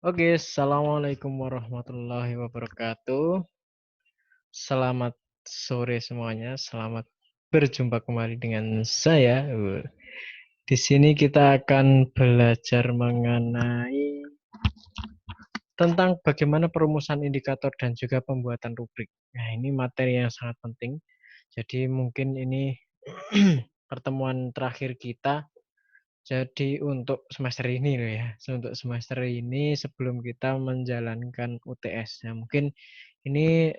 Oke, assalamualaikum warahmatullahi wabarakatuh. Selamat sore semuanya. Selamat berjumpa kembali dengan saya. Di sini kita akan belajar mengenai tentang bagaimana perumusan indikator dan juga pembuatan rubrik. Nah, ini materi yang sangat penting. Jadi mungkin ini pertemuan terakhir kita. Jadi untuk semester ini loh ya, untuk semester ini sebelum kita menjalankan UTS. Nah, mungkin ini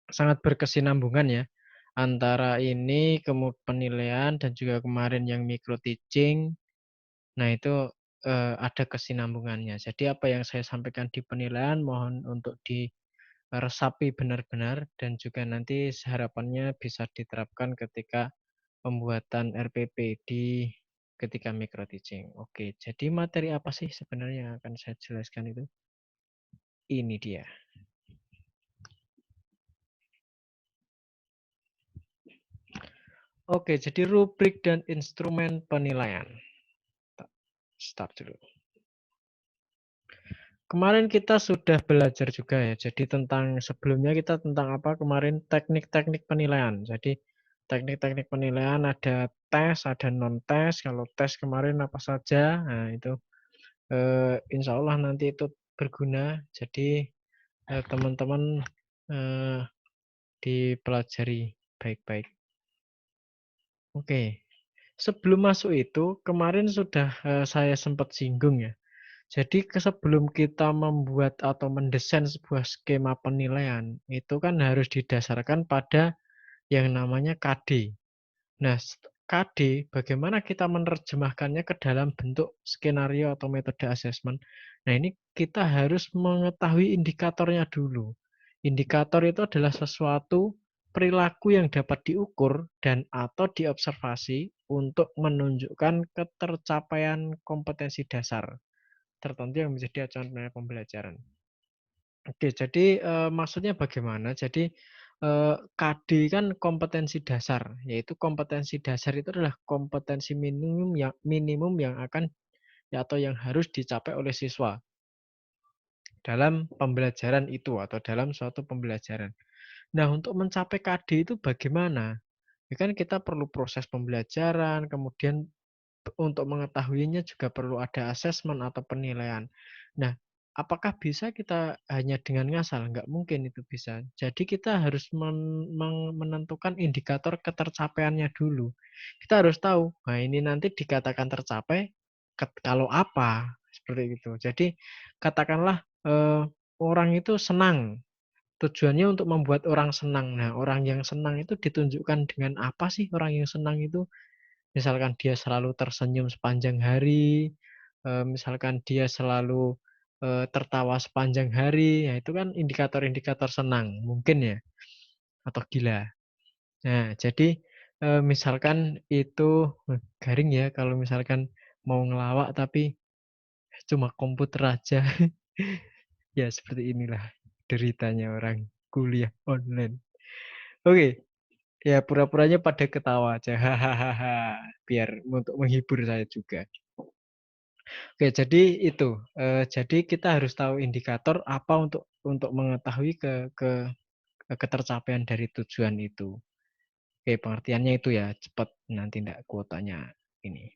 sangat berkesinambungan ya antara ini penilaian dan juga kemarin yang micro teaching. Nah, itu ada kesinambungannya. Jadi apa yang saya sampaikan di penilaian mohon untuk diresapi benar-benar dan juga nanti harapannya bisa diterapkan ketika pembuatan RPP di ketika micro teaching. Oke, jadi materi apa sih sebenarnya yang akan saya jelaskan itu? Ini dia. Oke, jadi rubrik dan instrumen penilaian. Start dulu. Kemarin kita sudah belajar juga ya. Jadi tentang sebelumnya kita tentang apa kemarin teknik-teknik penilaian. Jadi teknik-teknik penilaian ada tes, ada non tes. Kalau tes kemarin apa saja? Nah, itu insya Allah nanti itu berguna. Jadi teman-teman dipelajari baik-baik. Oke, sebelum masuk itu kemarin sudah saya sempat singgung ya. Jadi sebelum kita membuat atau mendesain sebuah skema penilaian, itu kan harus didasarkan pada yang namanya KD. Nah, KD bagaimana kita menerjemahkannya ke dalam bentuk skenario atau metode asesmen. Nah, ini kita harus mengetahui indikatornya dulu. Indikator itu adalah sesuatu perilaku yang dapat diukur dan atau diobservasi untuk menunjukkan ketercapaian kompetensi dasar tertentu yang menjadi acuan penilaian pembelajaran. Oke, jadi maksudnya bagaimana? Jadi KD kan kompetensi dasar, yaitu kompetensi dasar itu adalah kompetensi minimum yang akan ya, atau yang harus dicapai oleh siswa dalam pembelajaran itu atau dalam suatu pembelajaran. Nah, untuk mencapai KD itu bagaimana? Ya kan kita perlu proses pembelajaran, kemudian untuk mengetahuinya juga perlu ada asesmen atau penilaian. Nah, apakah bisa kita hanya dengan ngasal? Nggak mungkin itu bisa. Jadi kita harus menentukan indikator ketercapaiannya dulu. Kita harus tahu, nah ini nanti dikatakan tercapai kalau apa, seperti itu. Jadi katakanlah orang itu senang. Tujuannya untuk membuat orang senang. Nah, orang yang senang itu ditunjukkan dengan apa sih orang yang senang itu? Misalkan dia selalu tersenyum sepanjang hari, misalkan dia selalu, tertawa sepanjang hari, ya itu kan indikator-indikator senang, mungkin ya, atau gila. Nah, jadi, misalkan itu garing ya kalau misalkan mau ngelawak tapi cuma komputer aja. Ya seperti inilah deritanya orang kuliah online. Oke, ya pura-puranya pada ketawa aja, hahaha, biar untuk menghibur saya juga. Oke, jadi itu, jadi kita harus tahu indikator apa untuk mengetahui ketercapaian dari tujuan itu. Oke, pengertiannya itu ya, cepat nanti ndak kuotanya ini.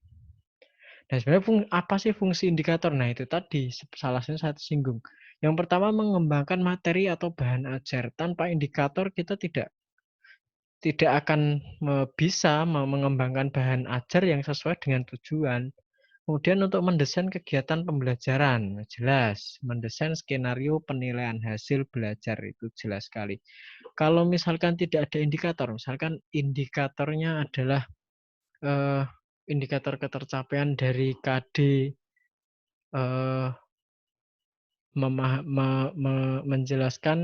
Dan sebenarnya apa sih fungsi indikator? Nah, itu tadi salah satu saya singgung. Yang pertama mengembangkan materi atau bahan ajar. Tanpa indikator kita tidak tidak akan bisa mengembangkan bahan ajar yang sesuai dengan tujuan. Kemudian untuk mendesain kegiatan pembelajaran, jelas. Mendesain skenario penilaian hasil belajar itu jelas sekali. Kalau misalkan tidak ada indikator, misalkan indikatornya adalah eh, indikator ketercapaian dari KD eh, menjelaskan,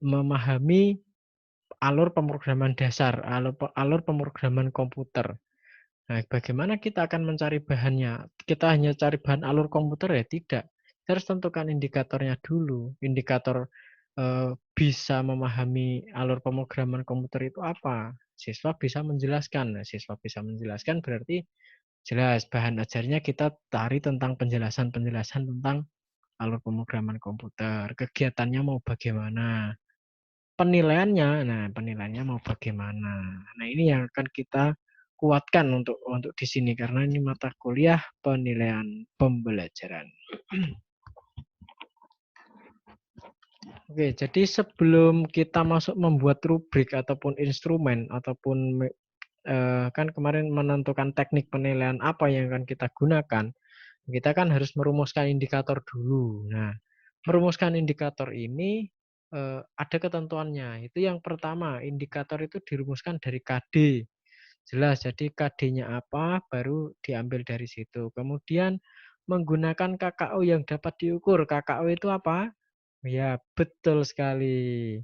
memahami alur pemrograman dasar, alur pemrograman komputer. Nah, bagaimana kita akan mencari bahannya? Kita hanya cari bahan alur komputer ya? Tidak. Kita harus tentukan indikatornya dulu. Indikator bisa memahami alur pemrograman komputer itu apa? Siswa bisa menjelaskan. Nah, siswa bisa menjelaskan berarti Jelas, bahan ajarnya kita cari tentang penjelasan-penjelasan tentang alur pemrograman komputer, kegiatannya mau bagaimana, penilaiannya mau bagaimana. Nah, ini yang akan kita kuatkan untuk di sini karena ini mata kuliah penilaian pembelajaran. Oke, jadi sebelum kita masuk membuat rubrik ataupun instrumen ataupun kan kemarin menentukan teknik penilaian apa yang akan kita gunakan, kita kan harus merumuskan indikator dulu. Nah, merumuskan indikator ini ada ketentuannya. Itu yang pertama, indikator itu dirumuskan dari KD. Jelas, jadi KD-nya apa, baru diambil dari situ. Kemudian menggunakan KKO yang dapat diukur. KKO itu apa? Ya, betul sekali.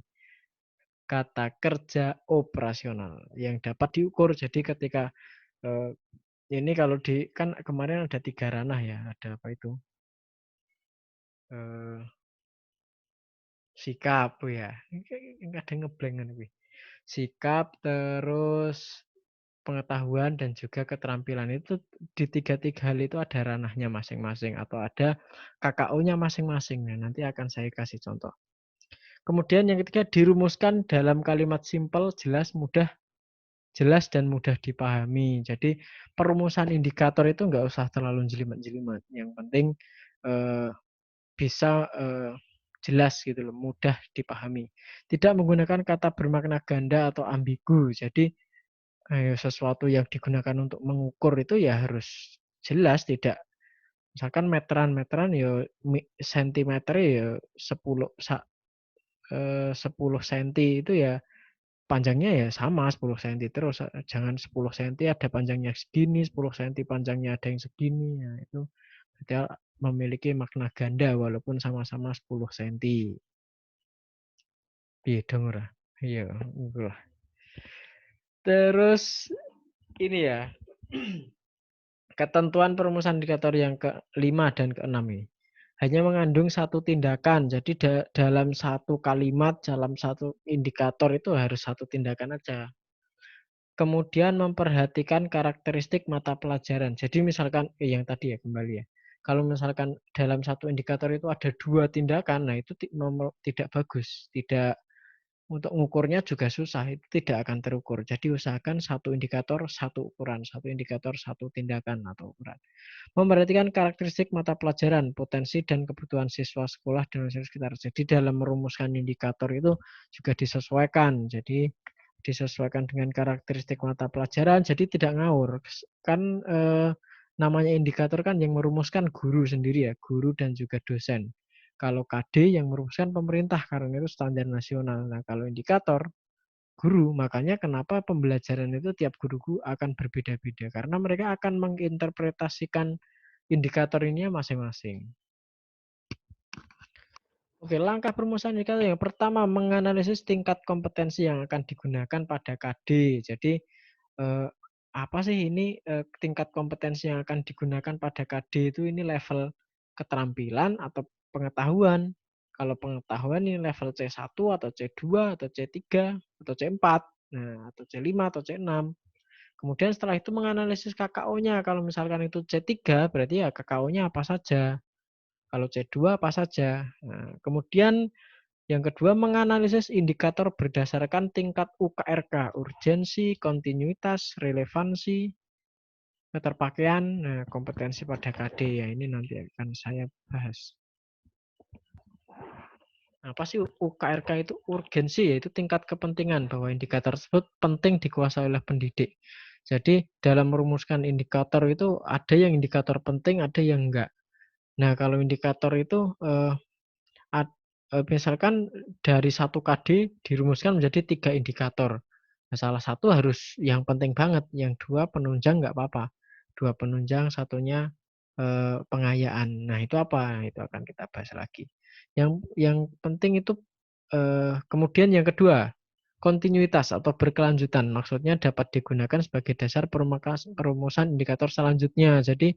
Kata kerja operasional yang dapat diukur. Jadi ketika eh, ini kalau di kan kemarin ada 3 ranah ya, ada apa itu? Eh, Sikap ya. Ini ada ngeblank kan gue. Sikap terus pengetahuan dan juga keterampilan itu di tiga hal itu ada ranahnya masing-masing atau ada KKO-nya masing-masing. Nah, nanti akan saya kasih contoh. Kemudian yang ketiga dirumuskan dalam kalimat simpel, jelas dan mudah dipahami. Jadi perumusan indikator itu nggak usah terlalu jelimet-jelimet. Yang penting eh, bisa jelas gitu loh, mudah dipahami. Tidak menggunakan kata bermakna ganda atau ambigu. Jadi sesuatu yang digunakan untuk mengukur itu ya harus jelas, tidak misalkan meteran ya sentimeter ya 10 senti itu ya panjangnya ya sama 10 senti terus. Jangan 10 senti ada panjangnya segini, 10 senti panjangnya ada yang segini. Nah, itu berarti memiliki makna ganda walaupun sama-sama 10 senti. Iya dong ora. Iya, itulah. Terus ini ya, ketentuan perumusan indikator yang ke-5 dan ke-6 ini. Hanya mengandung satu tindakan. Jadi dalam satu kalimat, dalam satu indikator itu harus satu tindakan aja. Kemudian memperhatikan karakteristik mata pelajaran. Jadi misalkan yang tadi ya kembali ya. Kalau misalkan dalam satu indikator itu ada 2 tindakan, nah itu tidak bagus, tidak untuk mengukurnya juga susah, itu tidak akan terukur. Jadi usahakan satu indikator, satu ukuran, satu indikator, satu tindakan atau ukuran. Memperhatikan karakteristik mata pelajaran, potensi dan kebutuhan siswa sekolah dan sekitar. Jadi dalam merumuskan indikator itu juga disesuaikan. Jadi disesuaikan dengan karakteristik mata pelajaran, jadi tidak ngawur. Kan namanya indikator kan yang merumuskan guru sendiri ya, guru dan juga dosen. Kalau KD yang merumuskan pemerintah karena itu standar nasional. Nah, kalau indikator guru, makanya kenapa pembelajaran itu tiap guru akan berbeda-beda karena mereka akan menginterpretasikan indikator ini masing-masing. Oke, langkah perumusan indikator yang pertama menganalisis tingkat kompetensi yang akan digunakan pada KD. Jadi apa sih ini tingkat kompetensi yang akan digunakan pada KD itu ini level keterampilan atau pengetahuan. Kalau pengetahuan ini level C1 atau C2 atau C3 atau C4. Nah, atau C5 atau C6. Kemudian setelah itu menganalisis KKO-nya. Kalau misalkan itu C3 berarti ya KKO-nya apa saja. Kalau C2 apa saja. Nah, kemudian yang kedua, menganalisis indikator berdasarkan tingkat UKRK, urgensi, kontinuitas, relevansi, keterpakaian, kompetensi pada KD. Ya, ini nanti akan saya bahas. Apa sih UKRK itu? Urgensi, yaitu tingkat kepentingan bahwa indikator tersebut penting dikuasai oleh pendidik. Jadi dalam merumuskan indikator itu ada yang indikator penting, ada yang enggak. Nah, kalau indikator itu misalkan dari satu KD dirumuskan menjadi 3 indikator. Nah, salah satu harus yang penting banget, yang 2 penunjang nggak apa-apa. 2 penunjang, satunya pengayaan. Nah, itu apa? Nah, itu akan kita bahas lagi. Yang penting itu kemudian yang kedua, kontinuitas atau berkelanjutan. Maksudnya dapat digunakan sebagai dasar perumusan indikator selanjutnya. Jadi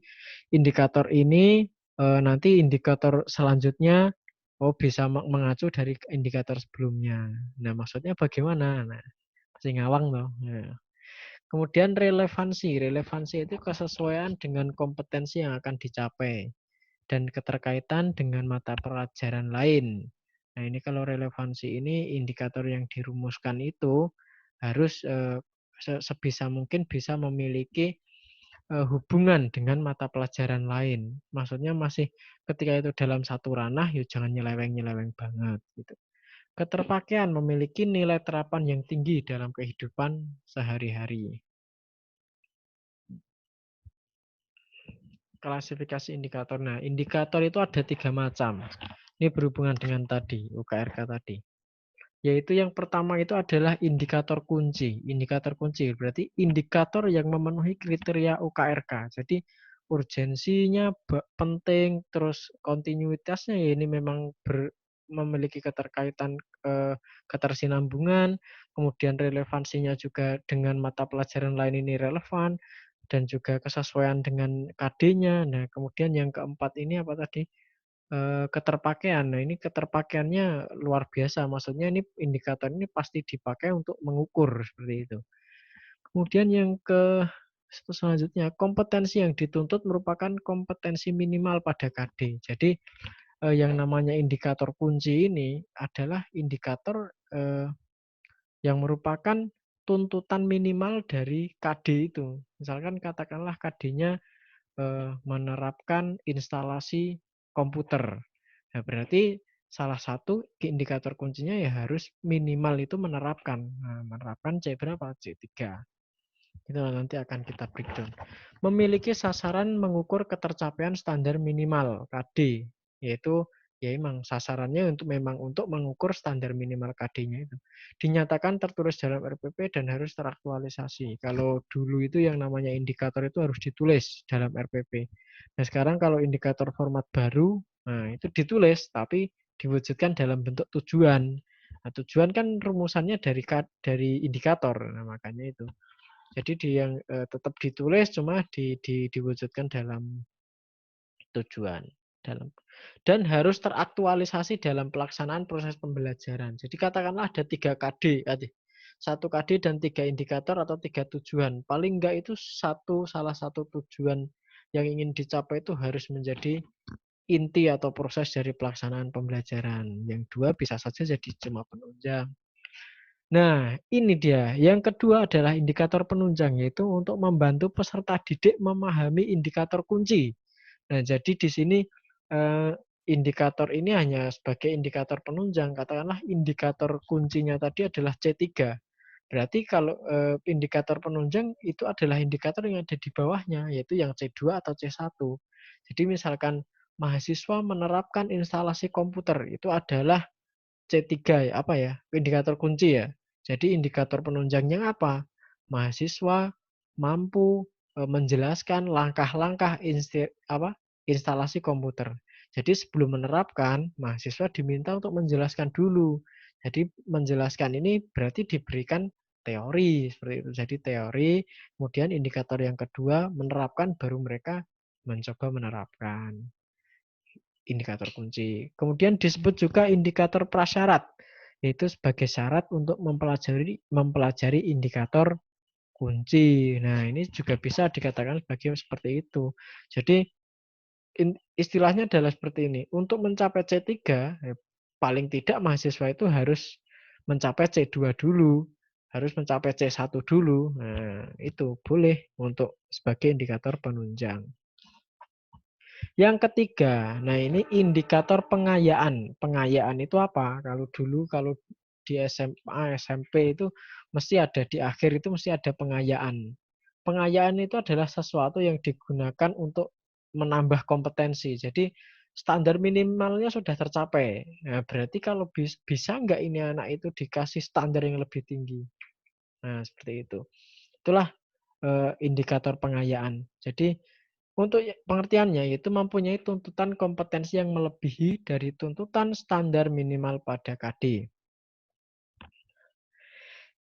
indikator ini nanti indikator selanjutnya bisa mengacu dari indikator sebelumnya. Nah, maksudnya bagaimana? Nah, masih ngawang loh. Nah, Kemudian relevansi. Relevansi itu kesesuaian dengan kompetensi yang akan dicapai dan keterkaitan dengan mata pelajaran lain. Nah, ini kalau relevansi ini indikator yang dirumuskan itu harus sebisa mungkin bisa memiliki hubungan dengan mata pelajaran lain. Maksudnya masih ketika itu dalam satu ranah, ya jangan nyeleweng-nyeleweng banget gitu. Keterpakaian memiliki nilai terapan yang tinggi dalam kehidupan sehari-hari. Klasifikasi indikator. Nah, indikator itu ada 3 macam. Ini berhubungan dengan tadi, UKRK tadi. Yaitu yang pertama itu adalah indikator kunci. Indikator kunci berarti indikator yang memenuhi kriteria UKRK. Jadi urgensinya penting, terus kontinuitasnya ya ini memang memiliki keterkaitan ketersinambungan, kemudian relevansinya juga dengan mata pelajaran lain ini relevan, dan juga kesesuaian dengan KD-nya. Nah, kemudian yang keempat ini apa tadi? Keterpakaian. Nah, ini keterpakaiannya luar biasa. Maksudnya ini indikator ini pasti dipakai untuk mengukur seperti itu. Kemudian yang selanjutnya, kompetensi yang dituntut merupakan kompetensi minimal pada KD. Jadi yang namanya indikator kunci ini adalah indikator yang merupakan tuntutan minimal dari KD itu. Misalkan katakanlah KD-nya menerapkan instalasi komputer. Nah, berarti salah satu indikator kuncinya ya harus minimal itu menerapkan. Nah, menerapkan C berapa? C3. Itu nanti akan kita breakdown. Memiliki sasaran mengukur ketercapaian standar minimal KD, yaitu ya memang sasarannya memang untuk mengukur standar minimal KD-nya itu. Dinyatakan tertulis dalam RPP dan harus teraktualisasi. Kalau dulu itu yang namanya indikator itu harus ditulis dalam RPP. Nah, sekarang kalau indikator format baru, nah itu ditulis tapi diwujudkan dalam bentuk tujuan. Nah, tujuan kan rumusannya dari indikator. Nah, makanya itu. Jadi yang tetap ditulis cuma diwujudkan dalam tujuan dalam dan harus teraktualisasi dalam pelaksanaan proses pembelajaran. Jadi katakanlah ada 3 KD, satu KD dan 3 indikator atau 3 tujuan. Paling enggak itu salah satu tujuan yang ingin dicapai itu harus menjadi inti atau proses dari pelaksanaan pembelajaran. Yang dua bisa saja jadi cuma penunjang. Nah, ini dia. Yang kedua adalah indikator penunjang, yaitu untuk membantu peserta didik memahami indikator kunci. Nah, jadi di sini eh, indikator ini hanya sebagai indikator penunjang. Katakanlah indikator kuncinya tadi adalah C3. Berarti kalau indikator penunjang itu adalah indikator yang ada di bawahnya, yaitu yang C2 atau C1. Jadi misalkan mahasiswa menerapkan instalasi komputer, itu adalah C3 ya, apa ya? Indikator kunci ya. Jadi indikator penunjangnya apa? Mahasiswa mampu menjelaskan langkah-langkah instalasi komputer. Jadi sebelum menerapkan, mahasiswa diminta untuk menjelaskan dulu. Jadi menjelaskan ini berarti diberikan teori seperti itu. Jadi teori, kemudian indikator yang kedua menerapkan, baru mereka mencoba menerapkan indikator kunci. Kemudian disebut juga indikator prasyarat, yaitu sebagai syarat untuk mempelajari indikator kunci. Nah, ini juga bisa dikatakan sebagai seperti itu. Jadi istilahnya adalah seperti ini. Untuk mencapai C3, paling tidak mahasiswa itu harus mencapai C2 dulu, harus mencapai C1 dulu. Nah, itu boleh untuk sebagai indikator penunjang. Yang ketiga, nah ini indikator pengayaan. Pengayaan itu apa? Kalau dulu di SMA, SMP itu mesti ada di akhir itu mesti ada pengayaan. Pengayaan itu adalah sesuatu yang digunakan untuk menambah kompetensi. Jadi standar minimalnya sudah tercapai. Nah, berarti kalau bisa nggak ini anak itu dikasih standar yang lebih tinggi. Nah, seperti itu. Itulah indikator pengayaan. Jadi untuk pengertiannya yaitu mempunyai tuntutan kompetensi yang melebihi dari tuntutan standar minimal pada KD.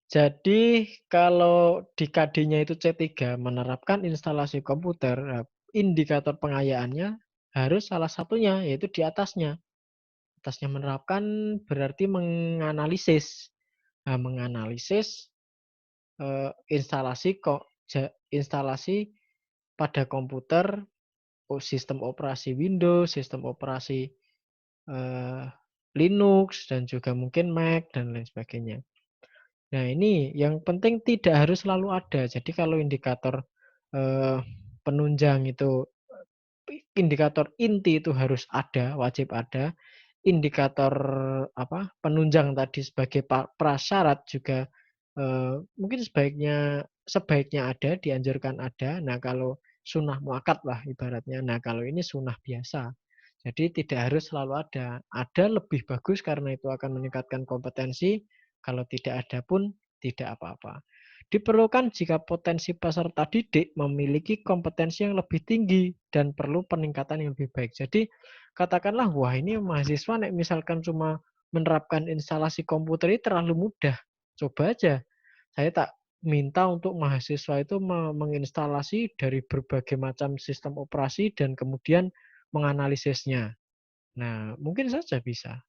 Jadi kalau di KD-nya itu C3 menerapkan instalasi komputer, indikator pengayaannya harus salah satunya yaitu di atasnya. Atasnya menerapkan berarti menganalisis. Nah, menganalisis instalasi kok instalasi pada komputer, sistem operasi Windows, sistem operasi, eee, Linux, dan juga mungkin Mac, dan lain sebagainya. Nah, ini yang penting tidak harus selalu ada. Jadi kalau indikator, eee, penunjang itu, indikator inti itu harus ada, wajib ada. Indikator penunjang tadi sebagai prasyarat juga, mungkin sebaiknya ada, dianjurkan ada. Nah, kalau sunnah muakkad lah ibaratnya. Nah, kalau ini sunnah biasa. Jadi tidak harus selalu ada. Ada lebih bagus karena itu akan meningkatkan kompetensi, kalau tidak ada pun tidak apa-apa. Diperlukan jika potensi peserta didik memiliki kompetensi yang lebih tinggi dan perlu peningkatan yang lebih baik. Jadi katakanlah, wah ini mahasiswa nek misalkan cuma menerapkan instalasi komputer ini terlalu mudah. Coba aja saya tak minta untuk mahasiswa itu menginstalasi dari berbagai macam sistem operasi dan kemudian menganalisisnya. Nah, mungkin saja bisa.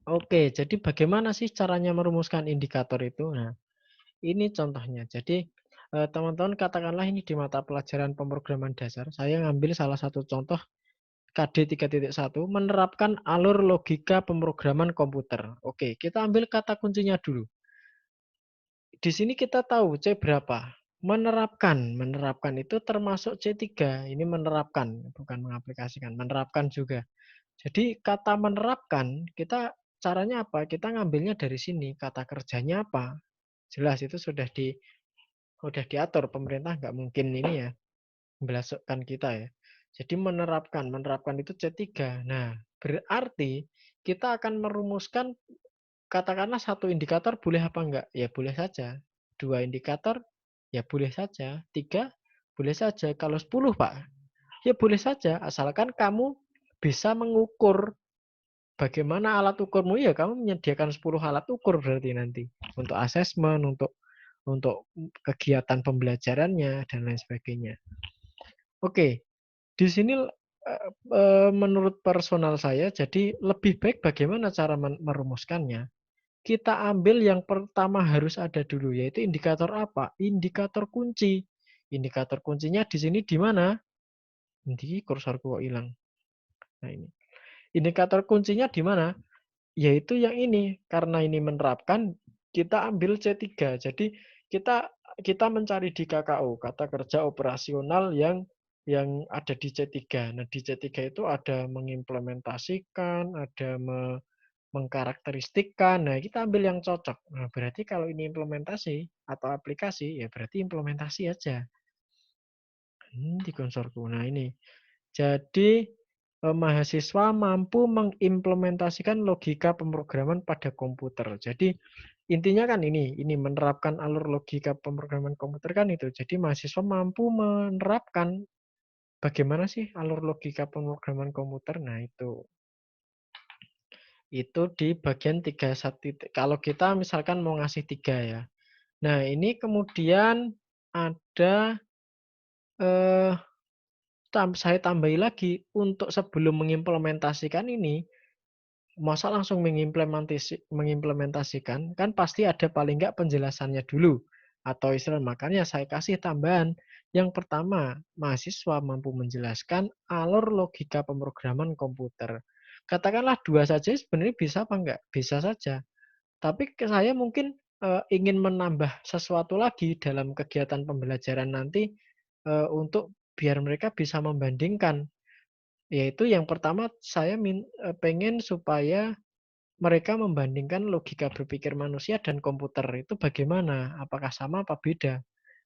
Oke, jadi bagaimana sih caranya merumuskan indikator itu? Nah, ini contohnya. Jadi, teman-teman katakanlah ini di mata pelajaran pemrograman dasar, saya ngambil salah satu contoh KD 3.1 menerapkan alur logika pemrograman komputer. Oke, kita ambil kata kuncinya dulu. Di sini kita tahu C berapa? Menerapkan. Menerapkan itu termasuk C3. Ini menerapkan, bukan mengaplikasikan. Menerapkan juga. Jadi kata menerapkan, kita caranya apa? Kita ngambilnya dari sini. Kata kerjanya apa? Jelas itu sudah diatur. Pemerintah nggak mungkin ini ya, membelasukkan kita ya. Jadi menerapkan. Menerapkan itu C3. Nah, berarti kita akan merumuskan, katakanlah satu indikator boleh apa enggak? Ya boleh saja. Dua indikator, ya boleh saja. Tiga, boleh saja. Kalau 10, Pak, ya boleh saja. Asalkan kamu bisa mengukur. Bagaimana alat ukurmu? Ya kamu menyediakan 10 alat ukur berarti nanti. Untuk asesmen, untuk kegiatan pembelajarannya, dan lain sebagainya. Oke, di sini menurut personal saya, jadi lebih baik bagaimana cara merumuskannya. Kita ambil yang pertama harus ada dulu, yaitu indikator apa? Indikator kunci. Indikator kuncinya di sini di mana? Di kursorku kok hilang. Nah ini. Indikator kuncinya di mana? Yaitu yang ini. Karena ini menerapkan, kita ambil C3. Jadi kita kita mencari di KKO, kata kerja operasional yang ada di C3. Nah, di C3 itu ada mengimplementasikan, ada mengkarakteristikkan. Nah, kita ambil yang cocok. Nah, berarti kalau ini implementasi atau aplikasi, ya berarti implementasi aja. Di konsorku. Nah, ini. Jadi, mahasiswa mampu mengimplementasikan logika pemrograman pada komputer. Jadi, intinya kan ini menerapkan alur logika pemrograman komputer kan itu. Jadi, mahasiswa mampu menerapkan bagaimana sih alur logika pemrograman komputer. Nah, itu di bagian 31 titik. Kalau kita misalkan mau ngasih 3 ya. Nah, ini kemudian ada, eh, saya tambahi lagi untuk sebelum mengimplementasikan ini, masa langsung mengimplementasikan, kan pasti ada paling nggak penjelasannya dulu. Atau istilah, makanya saya kasih tambahan. Yang pertama, mahasiswa mampu menjelaskan alur logika pemrograman komputer. Katakanlah dua saja sebenarnya bisa apa enggak? Bisa saja. Tapi saya mungkin ingin menambah sesuatu lagi dalam kegiatan pembelajaran nanti, untuk biar mereka bisa membandingkan. Yaitu yang pertama saya pengen supaya mereka membandingkan logika berpikir manusia dan komputer itu bagaimana, apakah sama apa beda.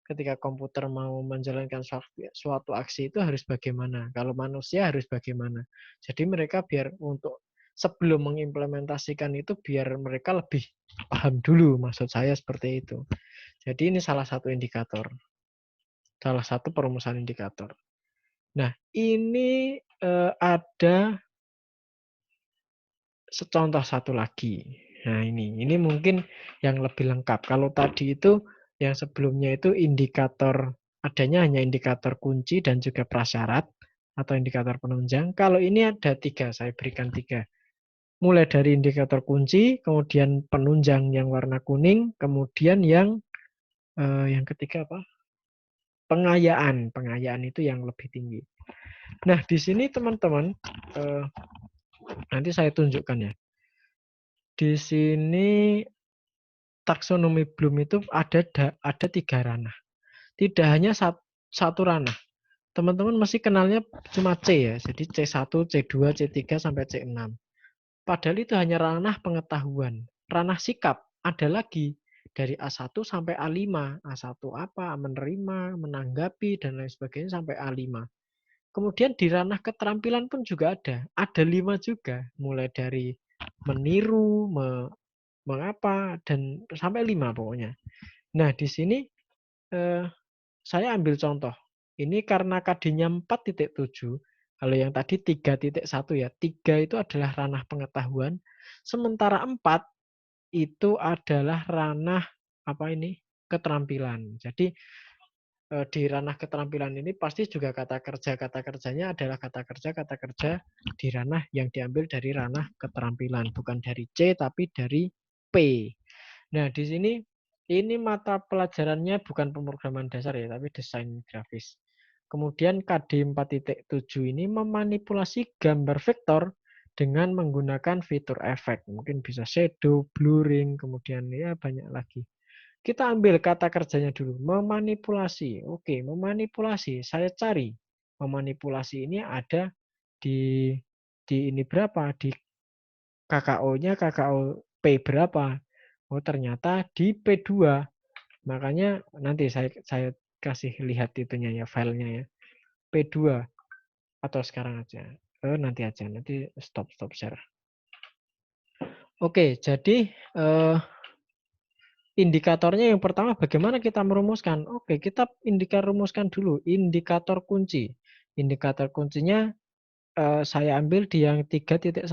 Ketika komputer mau menjalankan suatu aksi itu harus bagaimana, kalau manusia harus bagaimana. Jadi mereka biar untuk sebelum mengimplementasikan itu biar mereka lebih paham dulu, maksud saya seperti itu. Jadi ini salah satu indikator, salah satu perumusan indikator. Nah, ini ada contoh satu lagi. Nah, ini mungkin yang lebih lengkap. Kalau tadi itu yang sebelumnya itu indikator, adanya hanya indikator kunci dan juga prasyarat atau indikator penunjang. Kalau ini ada 3, saya berikan 3. Mulai dari indikator kunci, kemudian penunjang yang warna kuning, kemudian yang ketiga apa? Pengayaan. Pengayaan itu yang lebih tinggi. Nah, di sini teman-teman, eh, nanti saya tunjukkan ya. Di sini taksonomi Bloom itu ada 3 ranah. Tidak hanya satu ranah. Teman-teman mesti kenalnya cuma C ya. Jadi C1, C2, C3 sampai C6. Padahal itu hanya ranah pengetahuan. Ranah sikap ada lagi dari A1 sampai A5. A1 apa? Menerima, menanggapi, dan lain sebagainya sampai A5. Kemudian di ranah keterampilan pun juga ada. Ada 5 juga. Mulai dari meniru, mengapa, dan sampai 5 pokoknya. Nah, di sini eh, saya ambil contoh. Ini karena KD-nya 4.7, kalau yang tadi 3.1 ya. 3 itu adalah ranah pengetahuan, sementara 4 itu adalah ranah apa ini? Keterampilan. Jadi di ranah keterampilan ini pasti juga kata kerjanya adalah kata kerja di ranah yang diambil dari ranah keterampilan, bukan dari C tapi dari P. Nah, di sini ini mata pelajarannya bukan pemrograman dasar ya, tapi desain grafis. Kemudian KD 4.7 ini memanipulasi gambar vektor dengan menggunakan fitur efek. Mungkin bisa shadow, blurring, kemudian ya banyak lagi. Kita ambil kata kerjanya dulu, memanipulasi. Oke, memanipulasi. Saya cari. Memanipulasi ini ada di ini berapa? Di KKO-nya KKO P berapa? Oh, ternyata di P2. Makanya nanti saya kasih lihat itunya ya, filenya ya. P2 atau sekarang aja. Nanti aja, nanti stop share. Oke, jadi indikatornya yang pertama bagaimana kita merumuskan? Oke, kita rumuskan dulu indikator kunci. Indikator kuncinya saya ambil di yang 3.1.2,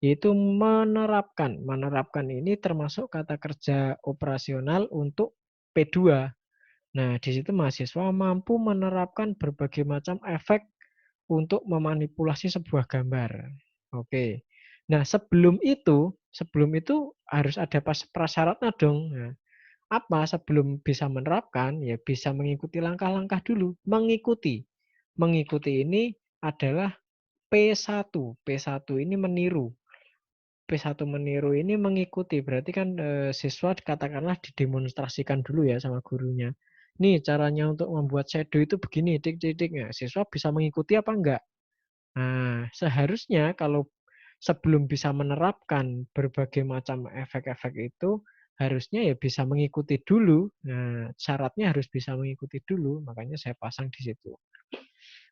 yaitu menerapkan. Menerapkan ini termasuk kata kerja operasional untuk P2. Nah, di situ mahasiswa mampu menerapkan berbagai macam efek untuk memanipulasi sebuah gambar. Oke. Nah, sebelum itu harus ada prasyaratnya dong. Nah, apa sebelum bisa menerapkan ya bisa mengikuti langkah-langkah dulu. Mengikuti ini adalah P1. P1 ini meniru. P1 meniru ini mengikuti. Berarti kan siswa katakanlah didemonstrasikan dulu ya sama gurunya. Nih caranya untuk membuat shadow itu begini, tik-tik. Nah, siswa bisa mengikuti apa enggak? Nah, seharusnya kalau sebelum bisa menerapkan berbagai macam efek-efek itu, harusnya ya bisa mengikuti dulu. Nah, syaratnya harus bisa mengikuti dulu, makanya saya pasang di situ.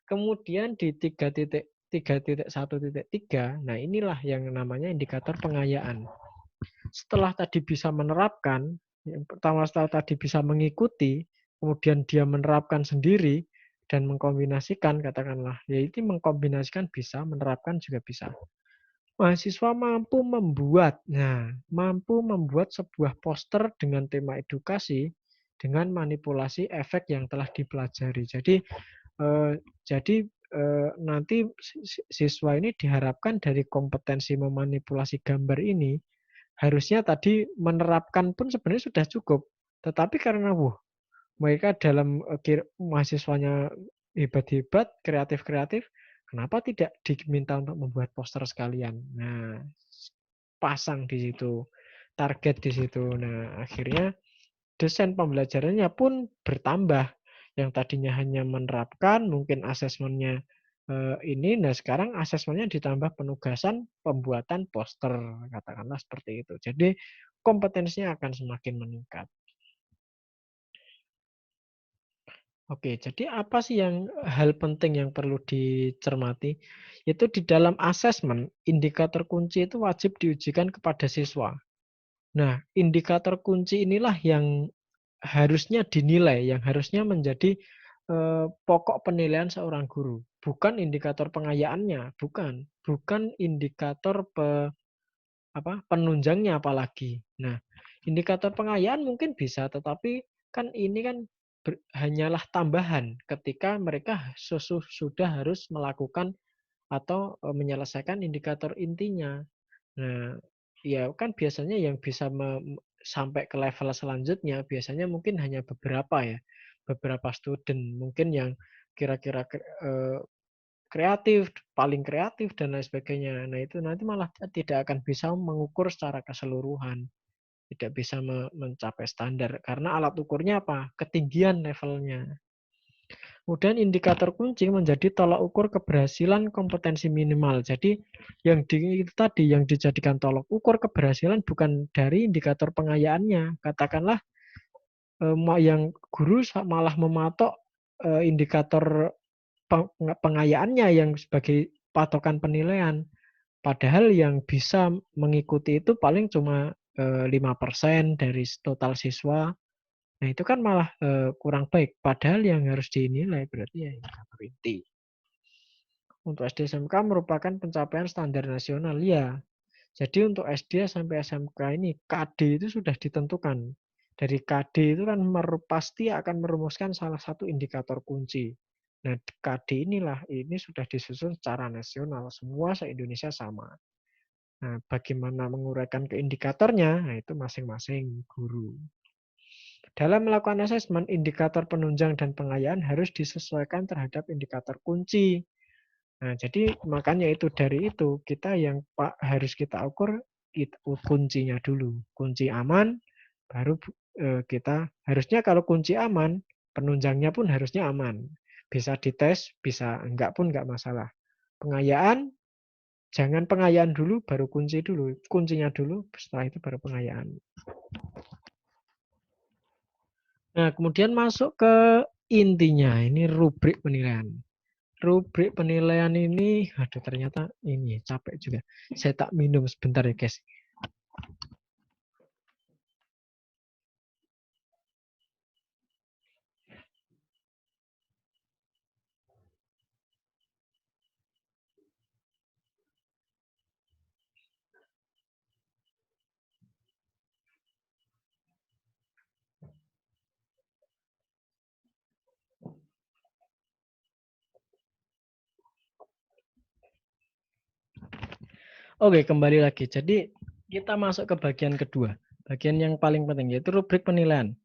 Kemudian di 3.1.3, nah inilah yang namanya indikator pengayaan. Setelah tadi bisa menerapkan, yang pertama setelah tadi bisa mengikuti, kemudian dia menerapkan sendiri, dan mengkombinasikan, katakanlah, yaitu mengkombinasikan bisa, menerapkan juga bisa. Mahasiswa mampu membuat sebuah poster dengan tema edukasi dengan manipulasi efek yang telah dipelajari. Eh, nanti siswa ini diharapkan dari kompetensi memanipulasi gambar ini harusnya tadi menerapkan pun sebenarnya sudah cukup. Tetapi karena mereka dalam mahasiswanya hebat-hebat, kreatif-kreatif, kenapa tidak diminta untuk membuat poster sekalian? Nah, pasang di situ, target di situ. Nah, akhirnya desain pembelajarannya pun bertambah. Yang tadinya hanya menerapkan, mungkin asesmennya ini, nah sekarang asesmennya ditambah penugasan pembuatan poster, katakanlah seperti itu. Jadi kompetensinya akan semakin meningkat. Oke, jadi apa sih yang hal penting yang perlu dicermati? Itu di dalam asesmen, indikator kunci itu wajib diujikan kepada siswa. Nah, indikator kunci inilah yang harusnya dinilai, yang harusnya menjadi pokok penilaian seorang guru. Bukan indikator pengayaannya, bukan indikator penunjangnya apalagi. Nah, indikator pengayaan mungkin bisa, tetapi kan ini kan hanyalah tambahan ketika mereka sudah harus melakukan atau menyelesaikan indikator intinya. Nah, ya kan biasanya yang bisa sampai ke level selanjutnya biasanya mungkin hanya beberapa ya, beberapa student mungkin yang kira-kira kreatif, paling kreatif dan lain sebagainya. Nah, itu nanti malah tidak akan bisa mengukur secara keseluruhan, tidak bisa mencapai standar karena alat ukurnya apa? Ketinggian levelnya. Kemudian indikator kunci menjadi tolak ukur keberhasilan kompetensi minimal. Jadi itu tadi yang dijadikan tolak ukur keberhasilan bukan dari indikator pengayaannya. Katakanlah yang guru malah mematok indikator pengayaannya yang sebagai patokan penilaian. Padahal yang bisa mengikuti itu paling cuma 5% dari total siswa. Nah, itu kan malah kurang baik. Padahal yang harus dinilai berarti ya indikator inti. Untuk SD SMK merupakan pencapaian standar nasional. Ya, jadi untuk SD sampai SMK ini KD itu sudah ditentukan. Dari KD itu kan pasti akan merumuskan salah satu indikator kunci. Nah, KD ini sudah disusun secara nasional. Semua se-Indonesia sama. Nah, bagaimana menguraikan ke indikatornya? Nah, itu masing-masing guru. Dalam melakukan asesmen, indikator penunjang dan pengayaan harus disesuaikan terhadap indikator kunci. Nah, jadi makanya itu dari itu kita yang harus kita ukur kuncinya dulu. Kunci aman, baru kita harusnya kalau kunci aman, penunjangnya pun harusnya aman. Bisa dites, bisa enggak pun enggak masalah. Pengayaan, jangan pengayaan dulu, baru kunci dulu. Kuncinya dulu, setelah itu baru pengayaan. Nah, kemudian masuk ke intinya, ini rubrik penilaian. Rubrik penilaian ini, aduh ternyata ini capek juga. Saya tak minum sebentar ya guys. Oke, kembali lagi. Jadi kita masuk ke bagian kedua. Bagian yang paling penting yaitu rubrik penilaian.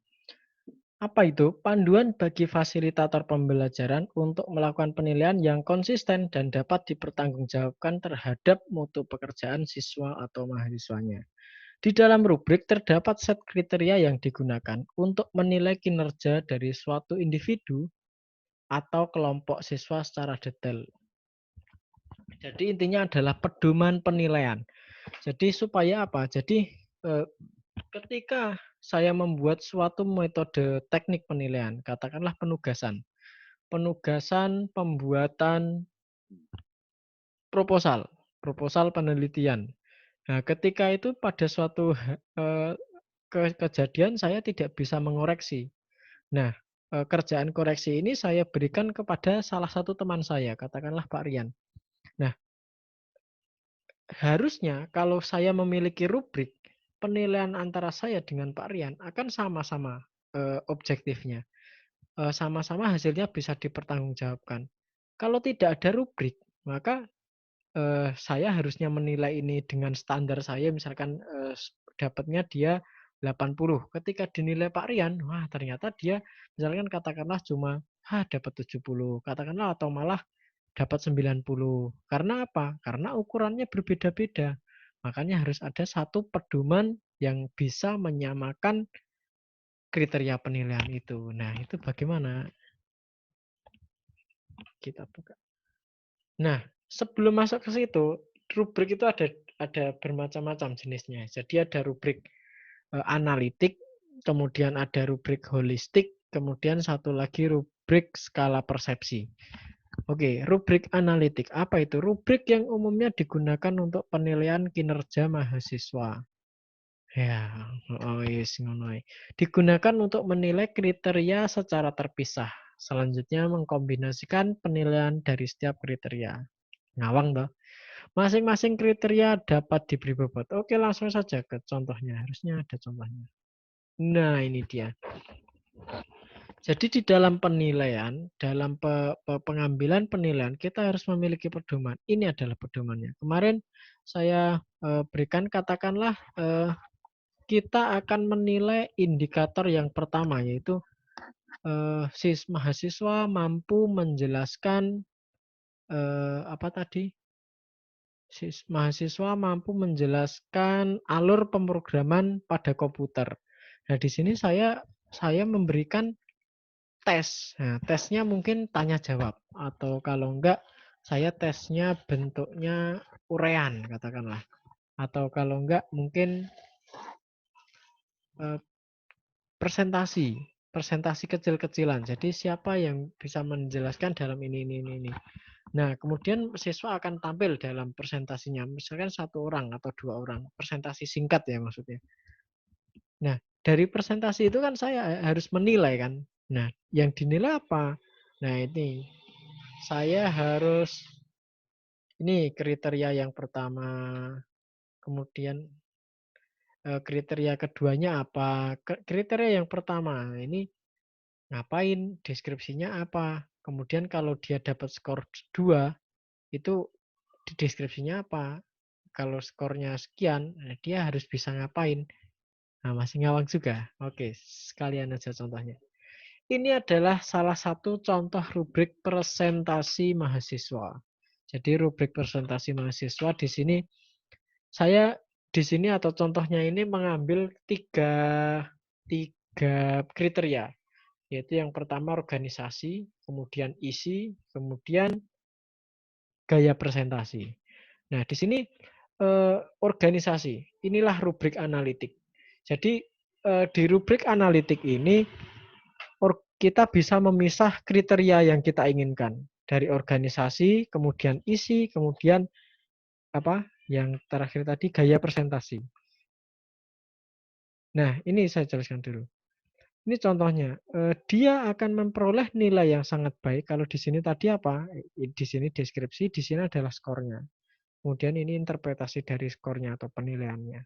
Apa itu? Panduan bagi fasilitator pembelajaran untuk melakukan penilaian yang konsisten dan dapat dipertanggungjawabkan terhadap mutu pekerjaan siswa atau mahasiswanya. Di dalam rubrik terdapat set kriteria yang digunakan untuk menilai kinerja dari suatu individu atau kelompok siswa secara detail. Jadi intinya adalah pedoman penilaian. Jadi supaya apa? Jadi ketika saya membuat suatu metode teknik penilaian, katakanlah penugasan. Penugasan pembuatan proposal, proposal penelitian. Nah, ketika itu pada suatu kejadian saya tidak bisa mengoreksi. Nah, kerjaan koreksi ini saya berikan kepada salah satu teman saya, katakanlah Pak Rian. Nah, harusnya kalau saya memiliki rubrik, penilaian antara saya dengan Pak Rian akan sama-sama objektifnya. Sama-sama hasilnya bisa dipertanggungjawabkan. Kalau tidak ada rubrik, maka saya harusnya menilai ini dengan standar saya, misalkan dapatnya dia 80. Ketika dinilai Pak Rian, wah ternyata dia misalkan katakanlah cuma dapat 70, katakanlah atau malah dapat 90. Karena apa? Karena ukurannya berbeda-beda. Makanya harus ada satu pedoman yang bisa menyamakan kriteria penilaian itu. Nah, itu bagaimana? Kita buka. Nah, sebelum masuk ke situ, rubrik itu ada bermacam-macam jenisnya. Jadi ada rubrik analitik, kemudian ada rubrik holistik, kemudian satu lagi rubrik skala persepsi. Oke, rubrik analitik. Apa itu? Rubrik yang umumnya digunakan untuk penilaian kinerja mahasiswa. Ya, yes, digunakan untuk menilai kriteria secara terpisah. Selanjutnya mengkombinasikan penilaian dari setiap kriteria. Ngawang toh. Masing-masing kriteria dapat diberi bobot. Oke, langsung saja ke contohnya. Harusnya ada contohnya. Nah, ini dia. Jadi di dalam penilaian, dalam pengambilan penilaian, kita harus memiliki pedoman. Ini adalah pedomannya. Kemarin saya berikan katakanlah kita akan menilai indikator yang pertama yaitu mahasiswa mampu menjelaskan apa tadi? Mahasiswa mampu menjelaskan alur pemrograman pada komputer. Nah, di sini saya memberikan tes. Nah, tesnya mungkin tanya jawab atau kalau enggak saya tesnya bentuknya urean katakanlah. Atau kalau enggak mungkin eh, presentasi, presentasi kecil-kecilan. Jadi siapa yang bisa menjelaskan dalam ini. Nah, kemudian siswa akan tampil dalam presentasinya, misalkan satu orang atau dua orang, presentasi singkat ya maksudnya. Nah, dari presentasi itu kan saya harus menilai kan. Nah, yang dinilai apa? Nah, ini saya harus ini kriteria yang pertama, kemudian kriteria keduanya apa? Kriteria yang pertama ini ngapain, deskripsinya apa? Kemudian kalau dia dapat skor 2, itu di deskripsinya apa? Kalau skornya sekian, dia harus bisa ngapain? Nah, masih ngawang juga. Oke, sekalian aja contohnya. Ini adalah salah satu contoh rubrik presentasi mahasiswa. Jadi rubrik presentasi mahasiswa di sini saya di sini atau contohnya ini mengambil tiga kriteria, yaitu yang pertama organisasi, kemudian isi, kemudian gaya presentasi. Nah, di sini organisasi. Inilah rubrik analitik. Jadi di rubrik analitik ini kita bisa memisah kriteria yang kita inginkan dari organisasi, kemudian isi, kemudian apa? Yang terakhir tadi gaya presentasi. Nah, ini saya jelaskan dulu. Ini contohnya, dia akan memperoleh nilai yang sangat baik kalau di sini tadi apa? Di sini deskripsi, di sini adalah skornya. Kemudian ini interpretasi dari skornya atau penilaiannya.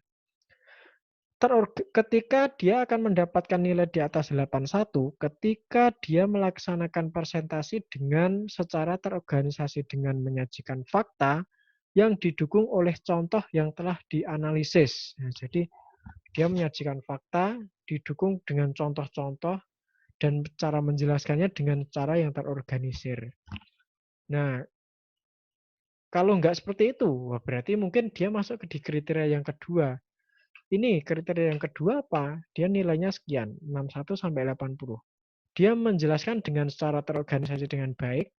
Ketika dia akan mendapatkan nilai di atas 81, ketika dia melaksanakan presentasi dengan secara terorganisasi dengan menyajikan fakta yang didukung oleh contoh yang telah dianalisis. Nah, jadi dia menyajikan fakta didukung dengan contoh-contoh dan cara menjelaskannya dengan cara yang terorganisir. Nah, kalau nggak seperti itu, berarti mungkin dia masuk di kriteria yang kedua. Ini kriteria yang kedua apa? Dia nilainya sekian, 61 sampai 80. Dia menjelaskan dengan secara terorganisasi dengan baik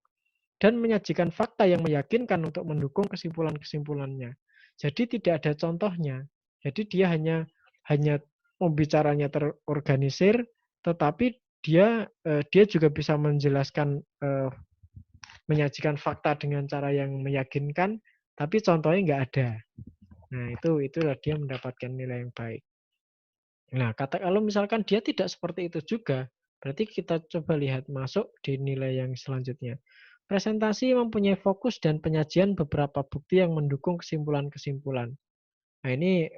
dan menyajikan fakta yang meyakinkan untuk mendukung kesimpulan-kesimpulannya. Jadi tidak ada contohnya. Jadi dia hanya pembicaranya terorganisir, tetapi dia juga bisa menjelaskan menyajikan fakta dengan cara yang meyakinkan, tapi contohnya nggak ada. Nah, itulah dia mendapatkan nilai yang baik. Nah, kalau misalkan dia tidak seperti itu juga, berarti kita coba lihat masuk di nilai yang selanjutnya. Presentasi mempunyai fokus dan penyajian beberapa bukti yang mendukung kesimpulan-kesimpulan. Nah, ini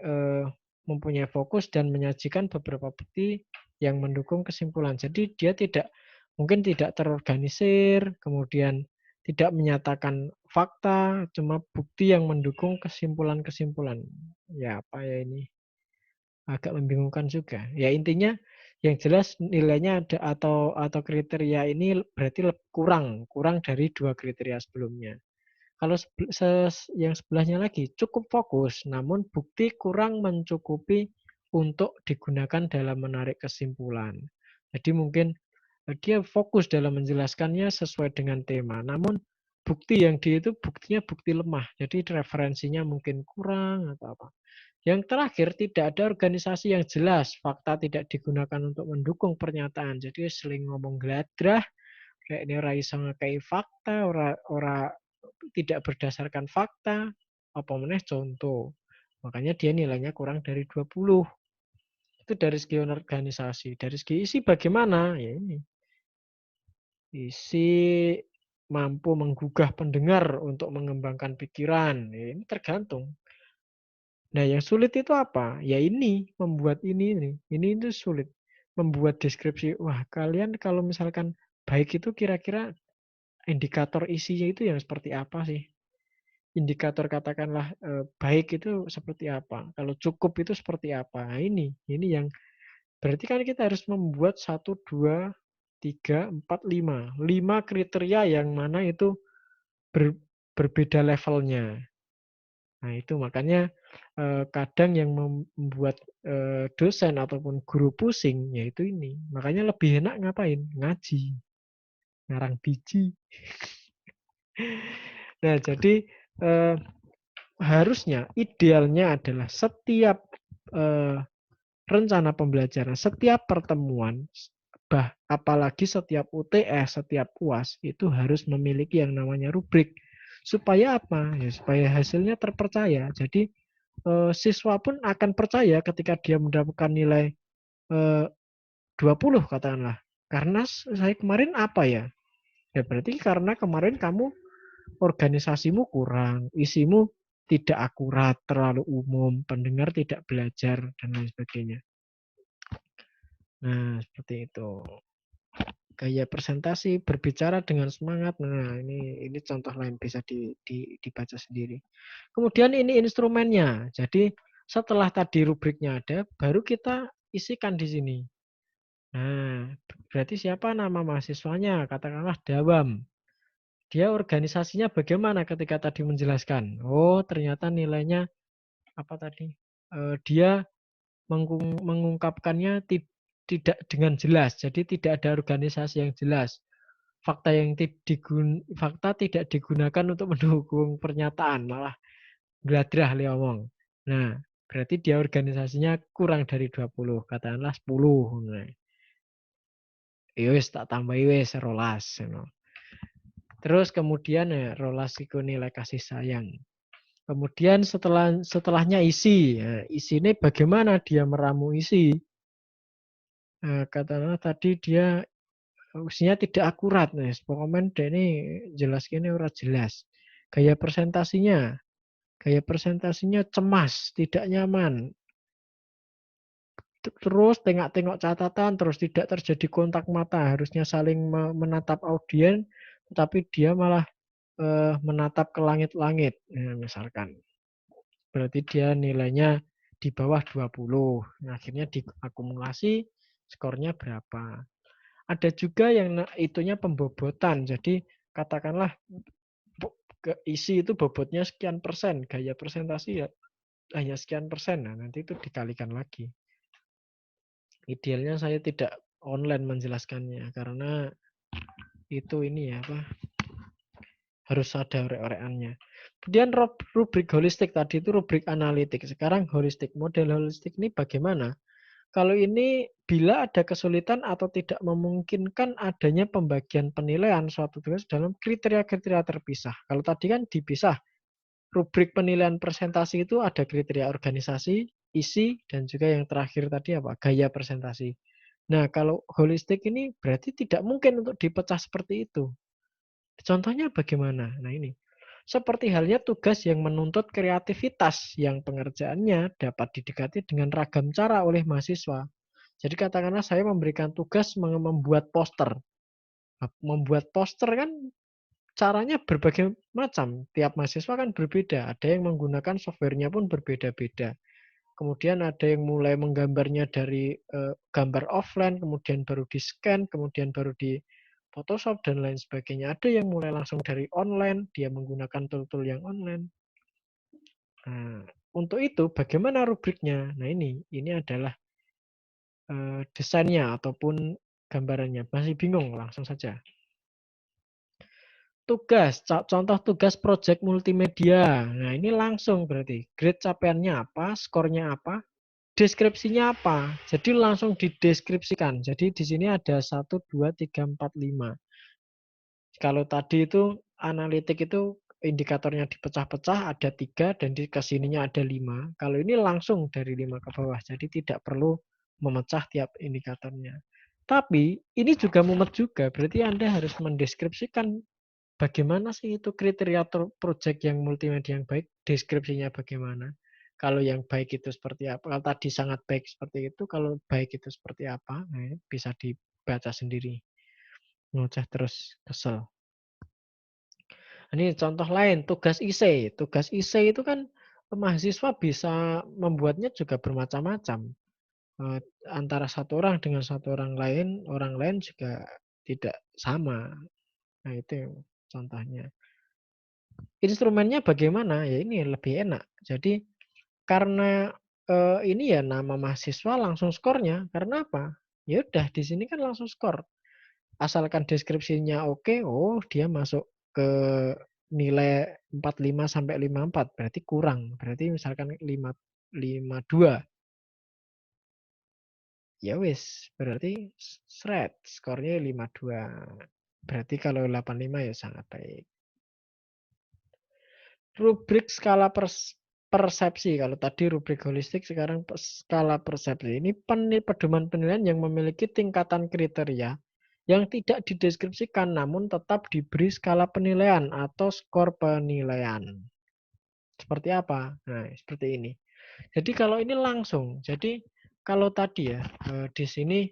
mempunyai fokus dan menyajikan beberapa bukti yang mendukung kesimpulan. Jadi dia mungkin tidak terorganisir, kemudian tidak menyatakan fakta, cuma bukti yang mendukung kesimpulan-kesimpulan. Ya, apa ya ini? Agak membingungkan juga. Ya intinya yang jelas nilainya ada atau kriteria ini berarti kurang dari dua kriteria sebelumnya. Kalau yang sebelahnya lagi cukup fokus, namun bukti kurang mencukupi untuk digunakan dalam menarik kesimpulan. Jadi mungkin dia fokus dalam menjelaskannya sesuai dengan tema, namun bukti yang dia itu buktinya bukti lemah. Jadi referensinya mungkin kurang atau apa. Yang terakhir, tidak ada organisasi yang jelas. Fakta tidak digunakan untuk mendukung pernyataan. Jadi seling ngomong gladrah, kayak ini ora iso ngekei fakta, ora tidak berdasarkan fakta, apa meneh contoh. Makanya dia nilainya kurang dari 20. Itu dari segi organisasi. Dari segi isi bagaimana? Ya ini. Isi mampu menggugah pendengar untuk mengembangkan pikiran. Ya, ini tergantung. Nah, yang sulit itu apa? Ya ini, membuat ini. Ini itu sulit. membuat deskripsi, wah kalian kalau misalkan baik itu kira-kira indikator isinya itu yang seperti apa sih? Indikator katakanlah, baik itu seperti apa? Kalau cukup itu seperti apa? Nah ini yang berarti kan kita harus membuat satu 2 3 4 5 5 kriteria yang mana itu ber berbeda levelnya. Nah itu makanya, kadang yang membuat, dosen ataupun guru pusing, yaitu ini. Makanya lebih enak ngapain? Ngaji, ngarang biji. Nah jadi, eee, harusnya, idealnya adalah setiap, eee, rencana pembelajaran, setiap pertemuan, apalagi setiap UTS, setiap UAS, itu harus memiliki yang namanya rubrik. Supaya apa? Ya supaya hasilnya terpercaya. Jadi, siswa pun akan percaya ketika dia mendapatkan nilai, eee, 20 katakanlah. Karena saya kemarin apa ya? Ya berarti karena kemarin kamu organisasimu kurang, isimu tidak akurat, terlalu umum, pendengar tidak belajar, dan lain sebagainya. Nah, seperti itu. Gaya presentasi, berbicara dengan semangat. Nah, ini contoh lain bisa dibaca sendiri. Kemudian ini instrumennya. Jadi setelah tadi rubriknya ada, baru kita isikan di sini. Nah, berarti siapa nama mahasiswanya? Katakanlah Dawam. Dia organisasinya bagaimana ketika tadi menjelaskan? Oh, ternyata nilainya apa tadi? Dia mengungkapkannya tidak dengan jelas. Jadi tidak ada organisasi yang jelas. Fakta tidak digunakan untuk mendukung pernyataan, malah gladrah dia ngomong. Nah, berarti dia organisasinya kurang dari 20, katakanlah 10. Nah, ya wis tak tambahi wis 12 ngono. Terus kemudian ya rolas iku nilai kasih sayang. Kemudian setelahnya isi. Nah, isi ini bagaimana dia meramu isi? Nah, katakanlah tadi dia usianya tidak akurat. Nah, pokoknya ini jelas ini ora jelas. Gaya presentasinya. Gaya presentasinya cemas, tidak nyaman. Terus tengok-tengok catatan, terus tidak terjadi kontak mata. Harusnya saling menatap audien, tetapi dia malah menatap ke langit-langit. Nah, misalkan. Berarti dia nilainya di bawah 20. Nah, akhirnya diakumulasi skornya berapa. Ada juga yang itunya pembobotan. Jadi katakanlah isi itu bobotnya sekian persen, gaya presentasi ya hanya sekian persen. Nah, nanti itu dikalikan lagi. Idealnya saya tidak online menjelaskannya karena itu ini ya apa harus ada orek-orekannya. Kemudian rubrik holistik tadi itu rubrik analitik. Sekarang holistik. Model holistik ini bagaimana? Kalau ini bila ada kesulitan atau tidak memungkinkan adanya pembagian penilaian suatu tugas dalam kriteria-kriteria terpisah. Kalau tadi kan dipisah. Rubrik penilaian presentasi itu ada kriteria organisasi, isi, dan juga yang terakhir tadi apa? Gaya presentasi. Nah, kalau holistik ini berarti tidak mungkin untuk dipecah seperti itu. Contohnya bagaimana? Nah ini. Seperti halnya tugas yang menuntut kreativitas yang pengerjaannya dapat didekati dengan ragam cara oleh mahasiswa. Jadi katakanlah saya memberikan tugas membuat poster. Nah, membuat poster kan caranya berbagai macam. Tiap mahasiswa kan berbeda. Ada yang menggunakan softwarenya pun berbeda-beda. Kemudian ada yang mulai menggambarnya dari gambar offline, kemudian baru di-scan, kemudian baru di Photoshop dan lain sebagainya. Ada yang mulai langsung dari online, dia menggunakan tool-tool yang online. Nah, untuk itu bagaimana rubriknya? Nah ini adalah desainnya ataupun gambarannya. Masih bingung? Langsung saja. Tugas, contoh tugas project multimedia. Nah ini langsung berarti grade capaiannya apa, skornya apa, deskripsinya apa? Jadi langsung dideskripsikan. Jadi di sini ada 1, 2, 3, 4, 5. Kalau tadi itu analitik itu indikatornya dipecah-pecah ada 3 dan di kesininya ada 5. Kalau ini langsung dari 5 ke bawah. Jadi tidak perlu memecah tiap indikatornya. Tapi ini juga mumet juga. Berarti Anda harus mendeskripsikan bagaimana sih itu kriteria project yang multimedia yang baik, deskripsinya bagaimana. Kalau yang baik itu seperti apa? Kalau tadi sangat baik seperti itu, kalau baik itu seperti apa? Nah, ini bisa dibaca sendiri. Ngoceh terus kesel. Ini contoh lain, tugas IC. Tugas IC itu kan mahasiswa bisa membuatnya juga bermacam-macam. Antara satu orang dengan satu orang lain juga tidak sama. Nah, itu contohnya. Instrumennya bagaimana? Ya ini lebih enak. Jadi karena ini ya nama mahasiswa langsung skornya. Karena apa? Ya udah di sini kan langsung skor. Asalkan deskripsinya oke, oh dia masuk ke nilai 45 sampai 54, berarti kurang. Berarti misalkan 52. Ya wis, berarti seret skornya 52. Berarti kalau 85 ya sangat baik. Rubrik skala persepsi. Kalau tadi rubrik holistik, sekarang skala persepsi. Ini pedoman penilaian yang memiliki tingkatan kriteria yang tidak dideskripsikan namun tetap diberi skala penilaian atau skor penilaian. Seperti apa? Nah, seperti ini. Jadi kalau ini langsung. Jadi kalau tadi ya di sini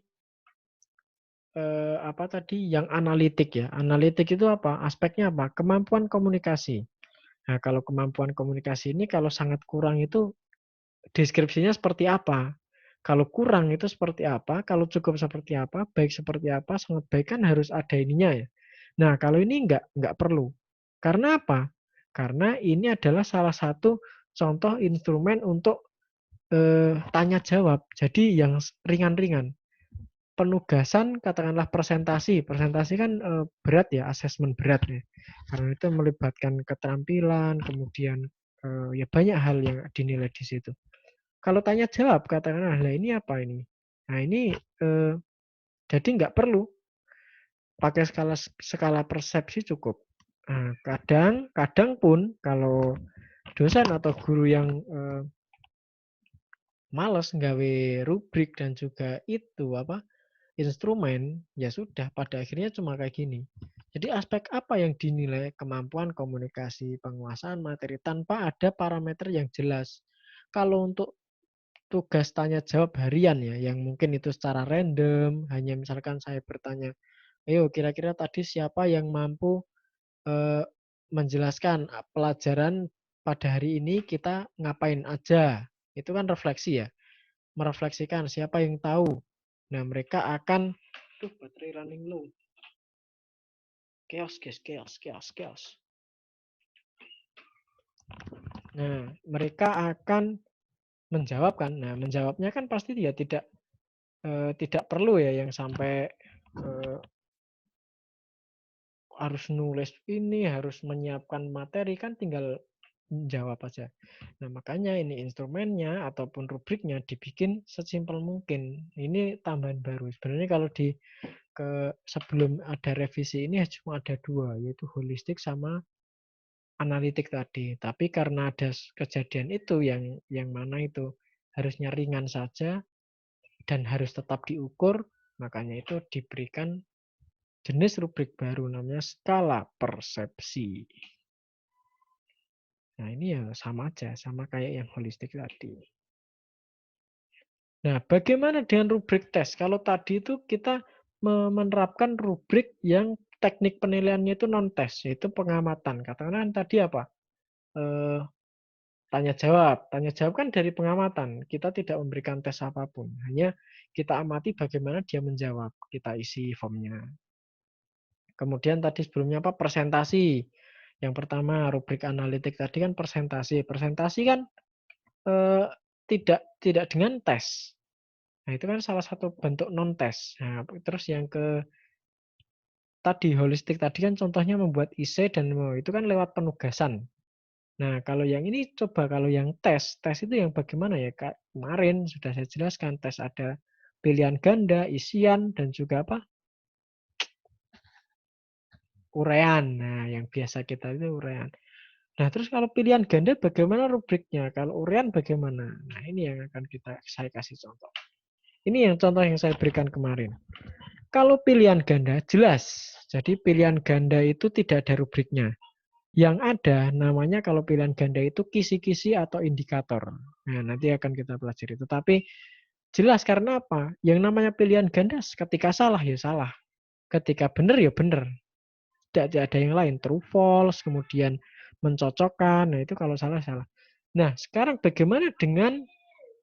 apa tadi yang analitik ya. Analitik itu apa? Aspeknya apa? Kemampuan komunikasi. Nah, kalau kemampuan komunikasi ini kalau sangat kurang itu deskripsinya seperti apa? Kalau kurang itu seperti apa? Kalau cukup seperti apa? Baik seperti apa? Sangat baik kan harus ada ininya ya. Nah, kalau ini enggak perlu. Karena apa? Karena ini adalah salah satu contoh instrumen untuk tanya jawab. Jadi yang ringan-ringan. Penugasan katakanlah presentasi. Presentasi kan berat ya, asesmen berat ya. Karena itu melibatkan keterampilan, kemudian ya banyak hal yang dinilai di situ. Kalau tanya jawab katakanlah, nah ini apa ini? Nah ini jadi nggak perlu pakai skala persepsi cukup. Nah, kadang pun kalau dosen atau guru yang males nggawe rubrik dan juga itu apa instrumen, ya sudah pada akhirnya cuma kayak gini. Jadi aspek apa yang dinilai? Kemampuan komunikasi, penguasaan materi tanpa ada parameter yang jelas. Kalau untuk tugas tanya jawab harian ya, yang mungkin itu secara random, hanya misalkan saya bertanya, ayo kira-kira tadi siapa yang mampu eh, menjelaskan pelajaran pada hari ini kita ngapain aja. Itu kan refleksi ya, merefleksikan siapa yang tahu. Nah, mereka akan tuh baterai running low. Chaos, guys, chaos, chaos, chaos. Nah, mereka akan menjawab kan. Nah, menjawabnya kan pasti dia tidak perlu ya yang sampai harus nulis ini, harus menyiapkan materi kan tinggal jawab aja. Nah, makanya ini instrumennya ataupun rubriknya dibikin sesimpel mungkin. Ini tambahan baru. Sebenarnya kalau sebelum ada revisi ini cuma ada dua, yaitu holistik sama analitik tadi. Tapi karena ada kejadian itu yang mana itu harusnya ringan saja dan harus tetap diukur, makanya itu diberikan jenis rubrik baru namanya skala persepsi. Nah, ini ya sama aja, sama kayak yang holistik tadi. Nah, bagaimana dengan rubrik tes? Kalau tadi itu kita menerapkan rubrik yang teknik penilaiannya itu non-tes, yaitu pengamatan. Katakanlah tadi apa? Tanya jawab. Tanya jawab kan dari pengamatan. Kita tidak memberikan tes apapun. Hanya kita amati bagaimana dia menjawab. Kita isi formnya. Kemudian tadi sebelumnya apa? Presentasi. Yang pertama rubrik analitik tadi kan presentasi. Presentasi kan eh, tidak dengan tes. Nah, itu kan salah satu bentuk non tes. Nah, terus yang tadi holistik tadi kan contohnya membuat IC dan itu kan lewat penugasan. Nah, kalau yang ini coba kalau yang tes itu yang bagaimana ya Kak? Kemarin sudah saya jelaskan tes ada pilihan ganda, isian dan juga apa? Urean. Nah, yang biasa kita itu urean. Nah, terus kalau pilihan ganda bagaimana rubriknya? Kalau urean bagaimana? Nah, ini yang akan saya kasih contoh. Ini yang contoh yang saya berikan kemarin. Kalau pilihan ganda jelas. Jadi pilihan ganda itu tidak ada rubriknya. Yang ada namanya kalau pilihan ganda itu kisi-kisi atau indikator. Nah, nanti akan kita pelajari. Tetapi jelas karena apa? Yang namanya pilihan ganda ketika salah ya salah. Ketika benar ya benar. Tidak ada yang lain. True false, kemudian mencocokkan. Nah, itu kalau salah salah. Nah, sekarang bagaimana dengan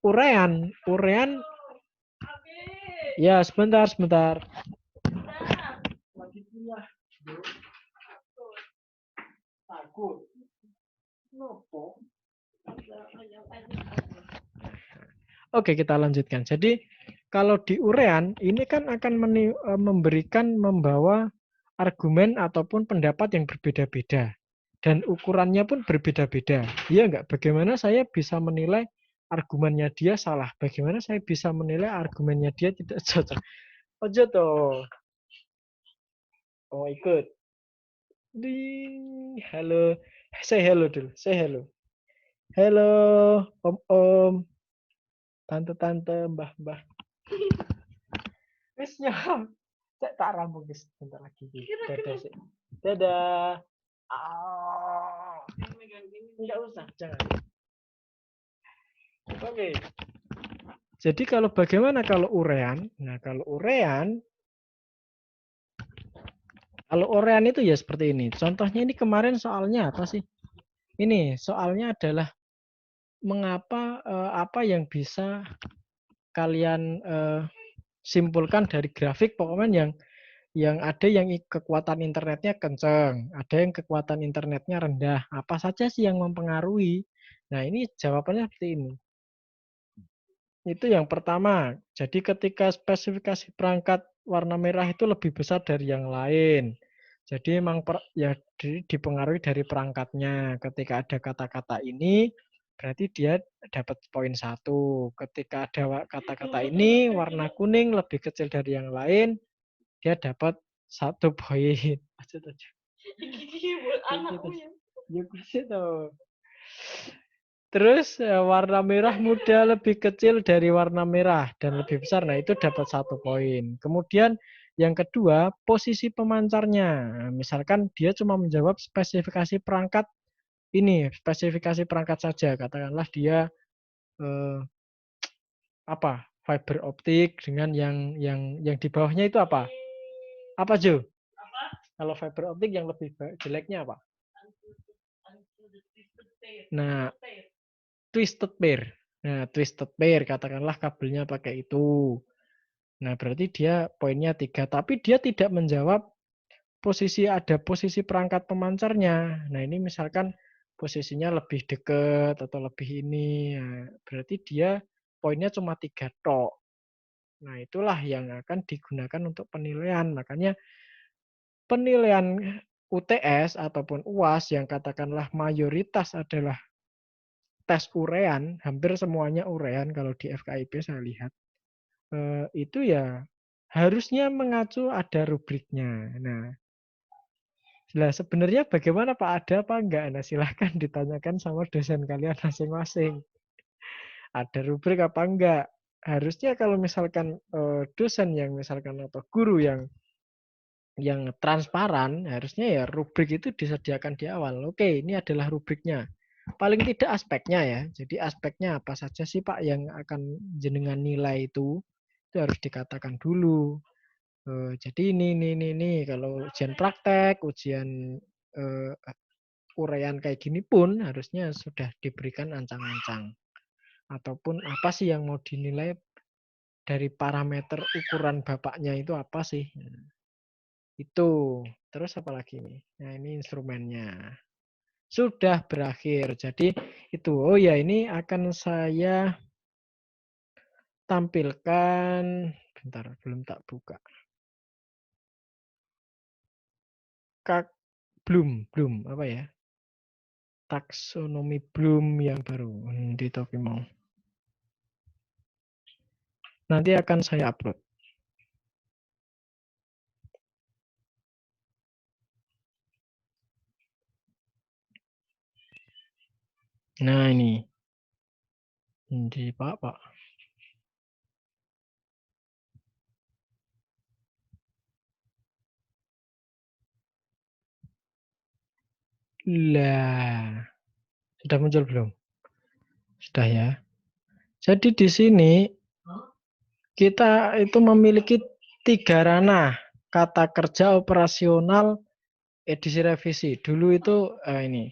urean? Urean ya sebentar sebentar. Lagi kuliah. Takut. Nopo. Oke, kita lanjutkan. Jadi, kalau di urean, ini kan akan memberikan, membawa argumen ataupun pendapat yang berbeda-beda. Dan ukurannya pun berbeda-beda. Iya enggak? Bagaimana saya bisa menilai argumennya dia salah? Bagaimana saya bisa menilai argumennya dia tidak cocok? Ojo toh. Oh, ikut. Ding. Halo. Say hello dulu. Say hello. Halo, om-om, tante-tante, mbah-mbah. Wis nyam. Cek tak rambung guys, bentar lagi. Dadah sih. Dadah. Ah. Enggak usah, jangan. Oke. Jadi kalau bagaimana kalau urean? Nah, kalau urean itu ya seperti ini. Contohnya ini kemarin soalnya apa sih? Ini soalnya adalah mengapa apa yang bisa kalian simpulkan dari grafik pokoknya yang ada yang kekuatan internetnya kencang, ada yang kekuatan internetnya rendah. Apa saja sih yang mempengaruhi? Nah, ini jawabannya seperti ini. Itu yang pertama. Jadi ketika spesifikasi perangkat warna merah itu lebih besar dari yang lain. Jadi memang ya dipengaruhi dari perangkatnya. Ketika ada kata-kata ini, berarti dia dapat poin 1. Ketika ada kata-kata ini warna kuning lebih kecil dari yang lain, dia dapat 1 poin. Aja aja. Ya tuh. Terus warna merah muda lebih kecil dari warna merah dan lebih besar. Nah, itu dapat 1 poin. Kemudian yang kedua, posisi pemancarnya. Nah, misalkan dia cuma menjawab spesifikasi perangkat ini, spesifikasi perangkat saja. Katakanlah dia eh, apa? Fiber optik dengan yang di bawahnya itu apa? Apa, Jo? Kalau fiber optik yang lebih jeleknya apa? Nah, twisted pair. Nah, twisted pair katakanlah kabelnya pakai itu. Nah, berarti dia poinnya 3. Tapi dia tidak menjawab ada posisi perangkat pemancarnya. Nah, ini misalkan posisinya lebih dekat atau lebih ini. Nah, berarti dia poinnya cuma 3 tok. Nah, itulah yang akan digunakan untuk penilaian. Makanya penilaian UTS ataupun UAS yang katakanlah mayoritas adalah tes urean, hampir semuanya urean kalau di FKIP saya lihat. Itu ya harusnya mengacu ada rubriknya. Nah, sebenarnya bagaimana Pak, ada apa enggak? Nah, silahkan ditanyakan sama dosen kalian masing-masing. Ada rubrik apa enggak? Harusnya kalau misalkan dosen yang misalkan atau guru yang transparan, harusnya ya rubrik itu disediakan di awal. Oke, ini adalah rubriknya. Paling tidak aspeknya ya. Jadi aspeknya apa saja sih Pak yang akan jenengan nilai itu harus dikatakan dulu. Jadi ini kalau ujian praktek, ujian eh, uraian kayak gini pun harusnya sudah diberikan ancang-ancang. Ataupun apa sih yang mau dinilai dari parameter ukuran bapaknya itu apa sih? Itu. Terus apa lagi nih? Nah, ini instrumennya. Sudah berakhir. Jadi itu. Oh ya, ini akan saya tampilkan. Bentar, belum tak buka. Belum apa ya? Taksonomi Bloom yang baru di Topi mau. Nanti akan saya upload. Nah ini di Pak. Lah, sudah muncul belum? Sudah ya. Jadi di sini kita itu memiliki 3 ranah. Kata kerja operasional edisi revisi. Dulu itu ini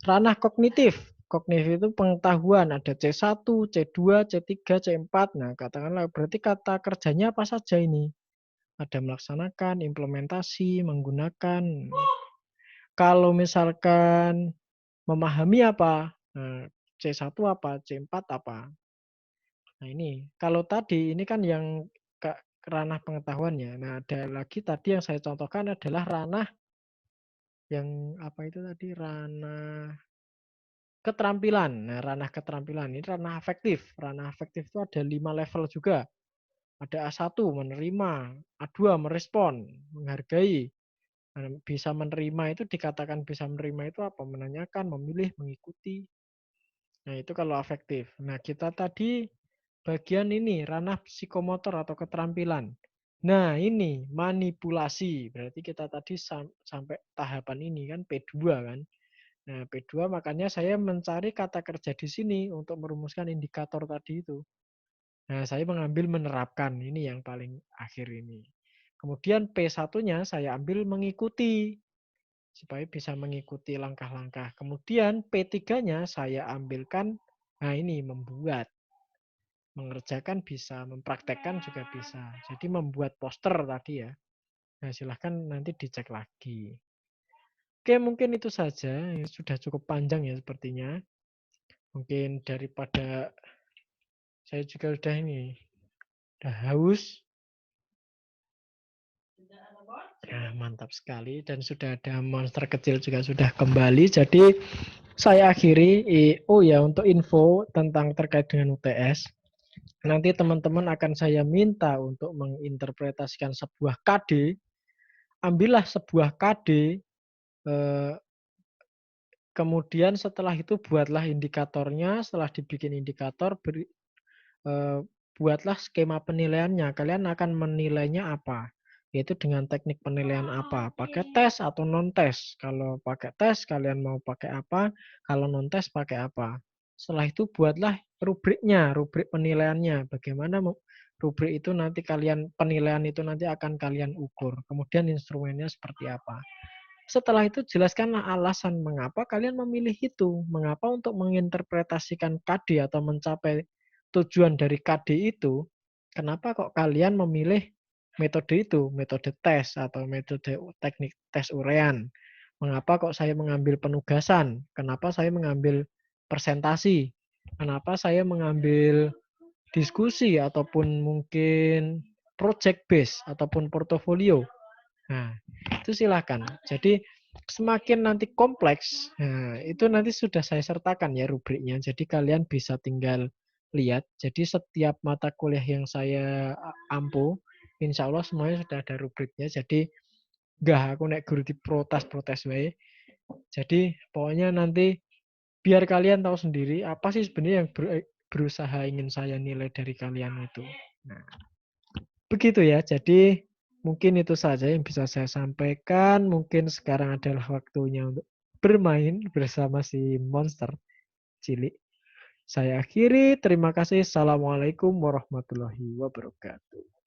ranah kognitif. Kognitif itu pengetahuan, ada C1, C2, C3, C4. Nah, katakanlah berarti kata kerjanya apa saja ini? Ada melaksanakan, implementasi, menggunakan. Kalau misalkan memahami apa? Nah, C1 apa? C4 apa? Nah, ini kalau tadi ini kan yang ranah pengetahuannya. Nah, ada lagi tadi yang saya contohkan adalah ranah yang apa itu tadi? Ranah keterampilan. Nah, ranah keterampilan ini ranah afektif. Ranah afektif itu ada 5 level juga. Ada A1 menerima, A2 merespon, menghargai. Nah, bisa menerima itu dikatakan bisa menerima itu apa? Menanyakan, memilih, mengikuti. Nah, itu kalau afektif. Nah, kita tadi bagian ini ranah psikomotor atau keterampilan. Nah, ini manipulasi. Berarti kita tadi sampai tahapan ini kan P2 kan. Nah, P2 makanya saya mencari kata kerja di sini untuk merumuskan indikator tadi itu. Nah, saya mengambil menerapkan. Ini yang paling akhir ini. Kemudian P1-nya saya ambil mengikuti supaya bisa mengikuti langkah-langkah. Kemudian P3-nya saya ambilkan, nah ini membuat. Mengerjakan bisa, mempraktekkan juga bisa. Jadi membuat poster tadi ya. Nah, silahkan nanti dicek lagi. Oke, mungkin itu saja. Sudah cukup panjang ya sepertinya. Mungkin daripada saya juga udah ini, udah haus. Nah, mantap sekali. Dan sudah ada monster kecil juga sudah kembali. Jadi saya akhiri. Oh ya, untuk info tentang terkait dengan UTS. Nanti teman-teman akan saya minta untuk menginterpretasikan sebuah KD. Ambillah sebuah KD, kemudian setelah itu buatlah indikatornya. Setelah dibikin indikator, buatlah skema penilaiannya. Kalian akan menilainya apa? Yaitu dengan teknik penilaian apa? Pakai tes atau non-tes? Kalau pakai tes, kalian mau pakai apa? Kalau non-tes, pakai apa? Setelah itu buatlah rubriknya, rubrik penilaiannya. Bagaimana rubrik itu nanti kalian, penilaian itu nanti akan kalian ukur. Kemudian instrumennya seperti apa? Setelah itu jelaskanlah alasan mengapa kalian memilih itu. Mengapa untuk menginterpretasikan KD atau mencapai tujuan dari KD itu, kenapa kok kalian memilih metode itu, metode tes atau metode teknik tes urean. Mengapa kok saya mengambil penugasan? Kenapa saya mengambil presentasi? Kenapa saya mengambil diskusi ataupun mungkin project base ataupun portofolio? Nah, itu silakan. Jadi semakin nanti kompleks, nah, itu nanti sudah saya sertakan ya rubriknya. Jadi kalian bisa tinggal lihat. Jadi setiap mata kuliah yang saya ampu, insya Allah semuanya sudah ada rubriknya. Jadi enggak aku naik guru di protes-protes wae. Jadi pokoknya nanti biar kalian tahu sendiri apa sih sebenarnya yang berusaha ingin saya nilai dari kalian itu. Nah, begitu ya. Jadi mungkin itu saja yang bisa saya sampaikan. Mungkin sekarang adalah waktunya untuk bermain bersama si monster cilik. Saya akhiri. Terima kasih. Assalamualaikum warahmatullahi wabarakatuh.